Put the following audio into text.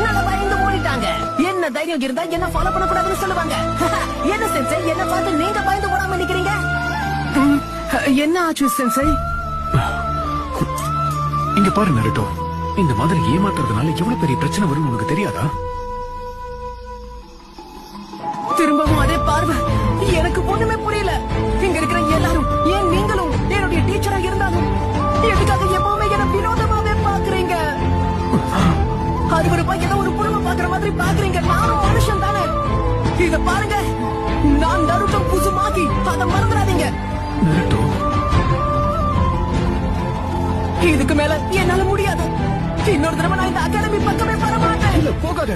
நல்லா பயந்து ஓடிட்டாங்க. என்ன தைரியம் இருந்தா என்ன ஃபாலோ பண்ண கூடாதுன்னு சொல்லுவாங்க. என்ன சென்சை, என்ன பார்த்து நீங்க பயந்து போடாம நிக்கிறீங்க? என்ன ஆச்சு சென்சை? இங்க பாரு நருட்டோ, இந்த மாதிரி ஏமாத்துறதுனால எவ்வளவு பெரிய பிரச்சனை வரும் உனக்கு தெரியாதா? திரும்பவும் அதே பார்வை. எனக்கு ஒண்ணுமே புரியல. இங்க இருக்கிற எல்லாரும், ஏன் நீங்களும் என்னுடைய டீச்சரா இருந்தாலும் எதுக்காக எப்பவுமே என்ன வினோதமாவே பாக்குறீங்க? அது ஏதோ ஒரு குடும்ப பாக்குற மாதிரி பாக்குறீங்க. நானும் மனுஷன் தானே. இத பாருங்க, நான் நருட்டோ குசுமாகி, அதை மறந்துடாதீங்க. நருட்டோ, இதுக்கு மேல என்னால முடியாது. இன்னொரு தடவை நான் இந்த அகாடமி பக்கமே வர மாட்டேன். இல்ல போகாத.